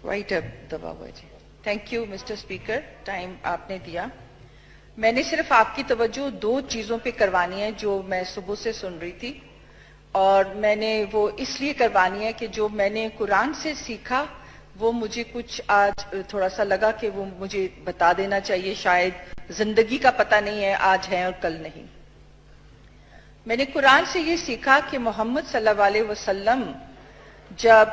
White اب دبا ہوا جی. Thank you mister speaker, time آپ نے دیا. میں نے صرف آپ کی توجہ دو چیزوں پہ کروانی ہے جو میں صبح سے سن رہی تھی، اور میں نے وہ اس لیے کروانی ہے کہ جو میں نے قرآن سے سیکھا وہ مجھے کچھ آج تھوڑا سا لگا کہ وہ مجھے بتا دینا چاہیے. شاید زندگی کا پتہ نہیں ہے آج ہے اور کل نہیں. میں نے قرآن سے یہ سیکھا کہ محمد صلی اللہ علیہ وسلم جب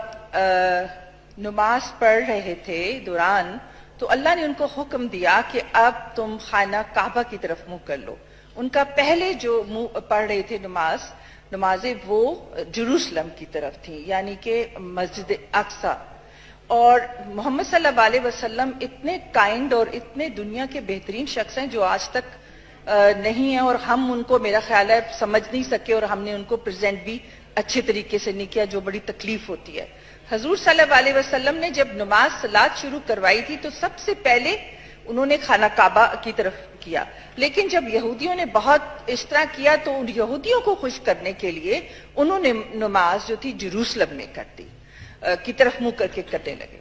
نماز پڑھ رہے تھے دوران، تو اللہ نے ان کو حکم دیا کہ اب تم خانہ کعبہ کی طرف منہ کر لو. ان کا پہلے جو منہ پڑھ رہے تھے نمازیں وہ جروسلم کی طرف تھیں، یعنی کہ مسجد اقصی. اور محمد صلی اللہ علیہ وسلم اتنے کائنڈ اور اتنے دنیا کے بہترین شخص ہیں جو آج تک نہیں ہیں، اور ہم ان کو میرا خیال ہے سمجھ نہیں سکے، اور ہم نے ان کو پریزنٹ بھی اچھے طریقے سے نہیں کیا، جو بڑی تکلیف ہوتی ہے. حضور صلی اللہ علیہ وسلم نے جب نماز صلات شروع کروائی تھی تو سب سے پہلے انہوں نے خانہ کعبہ کی طرف کیا. لیکن جب یہودیوں نے بہت اس طرح کیا تو ان یہودیوں کو خوش کرنے کے لیے انہوں نے نماز جو تھی جروسلم میں کر دی، کی طرف منہ کر کے کرنے لگے.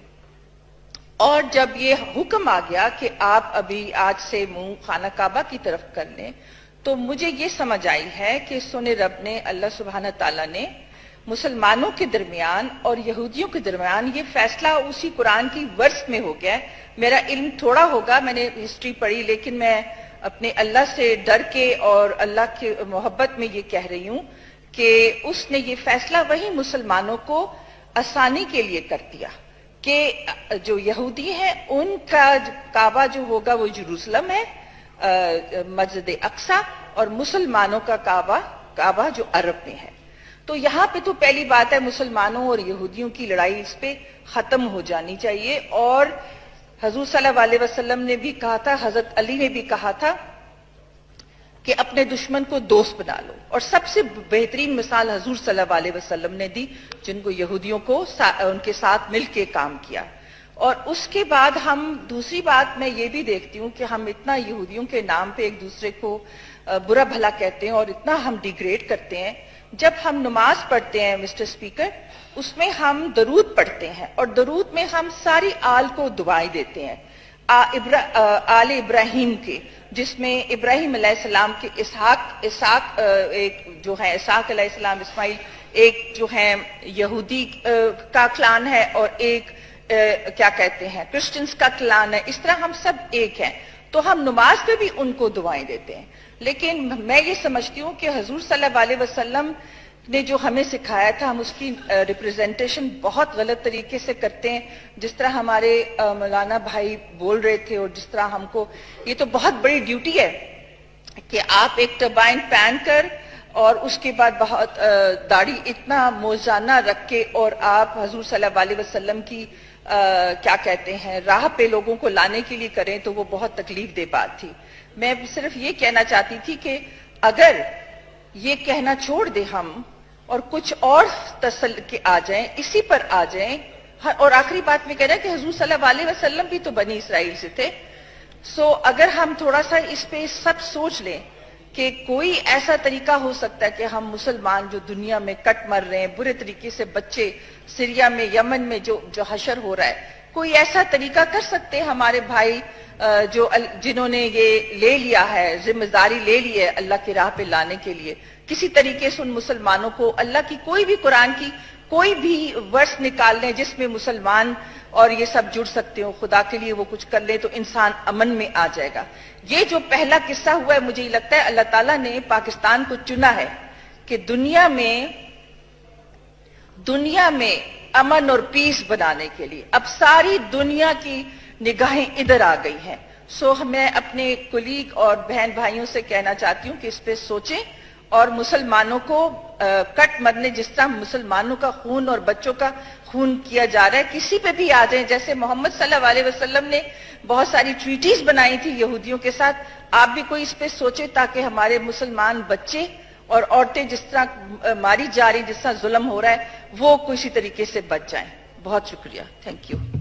اور جب یہ حکم آ گیا کہ آپ ابھی آج سے منہ خانہ کعبہ کی طرف کر لیں، تو مجھے یہ سمجھ آئی ہے کہ سن رب نے، اللہ سبحانہ تعالیٰ نے مسلمانوں کے درمیان اور یہودیوں کے درمیان یہ فیصلہ اسی قرآن کی ورس میں ہو گیا ہے. میرا علم تھوڑا ہوگا، میں نے ہسٹری پڑھی، لیکن میں اپنے اللہ سے ڈر کے اور اللہ کی محبت میں یہ کہہ رہی ہوں کہ اس نے یہ فیصلہ وہی مسلمانوں کو آسانی کے لیے کر دیا کہ جو یہودی ہیں ان کا کعبہ جو ہوگا وہ جروسلم ہے، مسجد اقصی، اور مسلمانوں کا کعبہ جو عرب میں ہے. تو یہاں پہ تو پہلی بات ہے مسلمانوں اور یہودیوں کی لڑائی اس پہ ختم ہو جانی چاہیے. اور حضور صلی اللہ علیہ وسلم نے بھی کہا تھا، حضرت علی نے بھی کہا تھا کہ اپنے دشمن کو دوست بنا لو. اور سب سے بہترین مثال حضور صلی اللہ علیہ وسلم نے دی، جن کو یہودیوں کو ان کے ساتھ مل کے کام کیا. اور اس کے بعد ہم دوسری بات میں یہ بھی دیکھتی ہوں کہ ہم اتنا یہودیوں کے نام پہ ایک دوسرے کو برا بھلا کہتے ہیں اور اتنا ہم ڈیگریڈ کرتے ہیں. جب ہم نماز پڑھتے ہیں مسٹر اسپیکر، اس میں ہم درود پڑھتے ہیں، اور درود میں ہم ساری آل کو دعائیں دیتے ہیں، آل ابراہیم کے، جس میں ابراہیم علیہ السلام کے اسحاق ایک جو ہے اسحاق علیہ السلام، اسماعیل ایک جو ہے یہودی کا کلان ہے، اور ایک کیا کہتے ہیں کرسچنز کا کلان ہے. اس طرح ہم سب ایک ہیں، تو ہم نماز پہ بھی ان کو دعائیں دیتے ہیں. لیکن میں یہ سمجھتی ہوں کہ حضور صلی اللہ علیہ وسلم نے جو ہمیں سکھایا تھا ہم اس کی ریپریزنٹیشن بہت غلط طریقے سے کرتے ہیں. جس طرح ہمارے مولانا بھائی بول رہے تھے، اور جس طرح ہم کو یہ تو بہت بڑی ڈیوٹی ہے کہ آپ ایک ٹربائن پہن کر اور اس کے بعد بہت داڑھی اتنا موزانہ رکھ کے اور آپ حضور صلی اللہ علیہ وسلم کی کیا کہتے ہیں راہ پہ لوگوں کو لانے کے لیے کریں، تو وہ بہت تکلیف دہ بات تھی. میں صرف یہ کہنا چاہتی تھی کہ اگر یہ کہنا چھوڑ دیں ہم اور کچھ اور کے آ جائیں، اسی پر آ جائیں. اور آخری بات میں کہہ رہا ہے کہ حضور صلی اللہ علیہ وسلم بھی تو بنی اسرائیل سے تھے. اگر ہم تھوڑا سا اس پہ سب سوچ لیں کہ کوئی ایسا طریقہ ہو سکتا ہے کہ ہم مسلمان جو دنیا میں کٹ مر رہے ہیں برے طریقے سے، بچے سیریا میں، یمن میں جو حشر ہو رہا ہے، کوئی ایسا طریقہ کر سکتے ہیں ہمارے بھائی جنہوں نے یہ لے لیا ہے، ذمہ داری لے لی ہے اللہ کی راہ پہ لانے کے لیے، کسی طریقے سے ان مسلمانوں کو اللہ کی کوئی بھی قرآن کی کوئی بھی ورس نکال لیں جس میں مسلمان اور یہ سب جڑ سکتے ہو، خدا کے لیے وہ کچھ کر لیں تو انسان امن میں آ جائے گا. یہ جو پہلا قصہ ہوا ہے، مجھے لگتا ہے اللہ تعالیٰ نے پاکستان کو چنا ہے کہ دنیا میں امن اور پیس بنانے کے لیے. اب ساری دنیا کی نگاہیں ادھر آ گئی ہیں. میں اپنے کولیگ اور بہن بھائیوں سے کہنا چاہتی ہوں کہ اس پہ سوچیں اور مسلمانوں کو کٹ مرنے، جس طرح مسلمانوں کا خون اور بچوں کا خون کیا جا رہا ہے، کسی پہ بھی آ جائیں. جیسے محمد صلی اللہ علیہ وسلم نے بہت ساری ٹریٹیز بنائی تھی یہودیوں کے ساتھ، آپ بھی کوئی اس پہ سوچیں تاکہ ہمارے مسلمان بچے اور عورتیں جس طرح ماری جا رہی، جس طرح ظلم ہو رہا ہے، وہ کسی طریقے سے بچ جائیں. بہت شکریہ. Thank you.